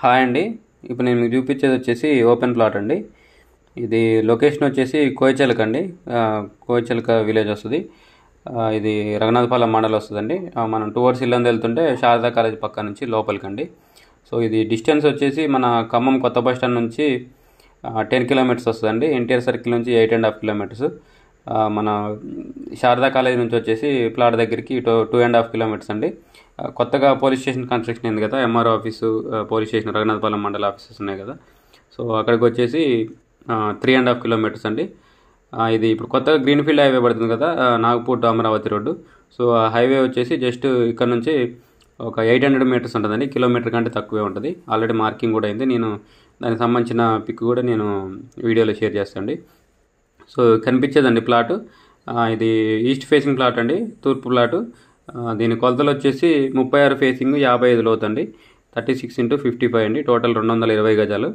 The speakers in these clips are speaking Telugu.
హాయ్ అండి. ఇప్పుడు నేను మీకు చూపించేది వచ్చేసి ఓపెన్ ప్లాట్ అండి. ఇది లొకేషన్ వచ్చేసి కోయచెలక అండి. కోయచెలక విలేజ్ వస్తుంది. ఇది రఘునాథపాలెం మండలం వస్తుందండి. మనం టువర్డ్స్ ఇల్లందు వెళ్తుంటే శారదా కాలేజ్ పక్క నుంచి లోపలికండి. సో ఇది డిస్టెన్స్ వచ్చేసి మన ఖమ్మం కొత్త బస్ స్టాండ్ నుంచి 10 కిలోమీటర్స్ వస్తుందండి. ఎన్టీఆర్ సర్కిల్ నుంచి 8.5 కిలోమీటర్స్. మన శారదా కాలేజ్ నుంచి వచ్చేసి ప్లాట్ దగ్గరికి 2.5 కిలోమీటర్స్ అండి. కొత్తగా పోలీస్ స్టేషన్ కన్స్ట్రక్షన్ అయింది కదా, MRO office, police station, Raghunathapalem మండల ఆఫీసెస్ ఉన్నాయి కదా. సో అక్కడికి వచ్చేసి 3.5 కిలోమీటర్స్ అండి. ఇది ఇప్పుడు కొత్తగా గ్రీన్ఫీల్డ్ హైవే పడుతుంది కదా, Nagpur to Amaravati road. So ఆ హైవే వచ్చేసి జస్ట్ ఇక్కడ నుంచి ఒక 800 మీటర్స్ ఉంటుందండి. కిలోమీటర్ కంటే తక్కువే ఉంటుంది. ఆల్రెడీ మార్కింగ్ కూడా అయింది. నేను దానికి సంబంధించిన పిక్ కూడా నేను వీడియోలో షేర్ చేస్తాను. సో కనిపించేదండి ప్లాటు. ఇది ఈస్ట్ ఫేసింగ్ ప్లాట్ అండి, తూర్పు ప్లాటు. దీని కొలతలు వచ్చేసి 36 ఫేసింగ్ 55 లోతు అండి. 36x55 అండి. టోటల్ 220 గజాలు.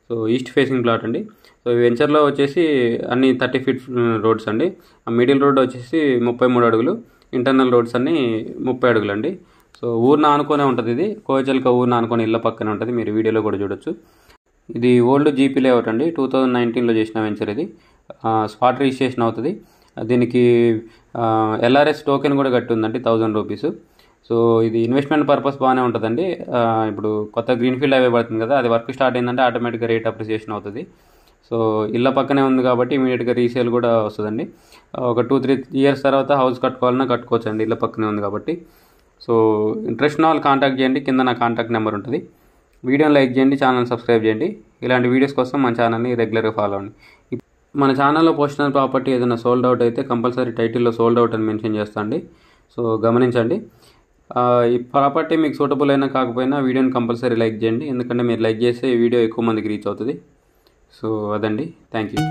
సో ఈస్ట్ ఫేసింగ్ ప్లాట్ అండి. సో వెంచర్లో వచ్చేసి అన్ని 30 ఫీట్ రోడ్స్ అండి. మిడిల్ రోడ్ వచ్చేసి 33 అడుగులు, ఇంటర్నల్ రోడ్స్ అన్నీ 30 అడుగులు అండి. సో ఊరిని ఆనుకొనే ఉంటుంది. ఇది కోయచెలక ఊరిని ఆనుకొని ఇళ్ళ పక్కనే ఉంటుంది. మీరు వీడియోలో కూడా చూడొచ్చు. ఇది ఓల్డ్ జీపీ లేఅవుట్ అండి. 2019లో చేసిన వెంచర్ ఇది. స్పాట్ రిజిస్ట్రేషన్ అవుతుంది. దీనికి ఎల్ఆర్ఎస్ టోకెన్ కూడా కట్టి ఉందండి, 1000 రూపీస్. సో ఇది ఇన్వెస్ట్మెంట్ పర్పస్ బాగానే ఉంటుందండి. ఇప్పుడు కొత్త గ్రీన్ఫీల్డ్ హైవే పడుతుంది కదా, అది వర్క్ స్టార్ట్ అయిందంటే ఆటోమేటిక్గా రేట్ అప్రిసియేషన్ అవుతుంది. సో ఇళ్ళ పక్కనే ఉంది కాబట్టి ఇమీడియట్గా రీసేల్ కూడా వస్తుందండి. ఒక 2-3 ఇయర్స్ తర్వాత హౌస్ కట్టుకోవాలన్నా కట్టుకోవచ్చు అండి, ఇళ్ళ పక్కనే ఉంది కాబట్టి. సో ఇంట్రెస్ట్ ఉన్న వాళ్ళు కాంటాక్ట్ చేయండి. కింద నా కాంటాక్ట్ నెంబర్ ఉంటుంది. వీడియోని లైక్ చేయండి, ఛానల్ సబ్స్క్రైబ్ చేయండి. ఇలాంటి వీడియోస్ కోసం మన ఛానల్ని రెగ్యులర్గా ఫాలో అవ్వండి. మన ఛానల్లో పోస్ట్ అయిన ప్రాపర్టీ ఏదైనా సోల్డ్ అవుట్ అయితే కంపల్సరీ టైటిల్లో సోల్డ్ అవుట్ అని మెన్షన్ చేస్తా అండి. సో గమనించండి. ఈ ప్రాపర్టీ మీకు సూటబుల్ అయినా కాకపోయినా వీడియోని కంపల్సరీ లైక్ చేయండి. ఎందుకంటే మీరు లైక్ చేస్తే ఈ వీడియో ఎక్కువ మందికి రీచ్ అవుతుంది. సో అదండి. Thank you.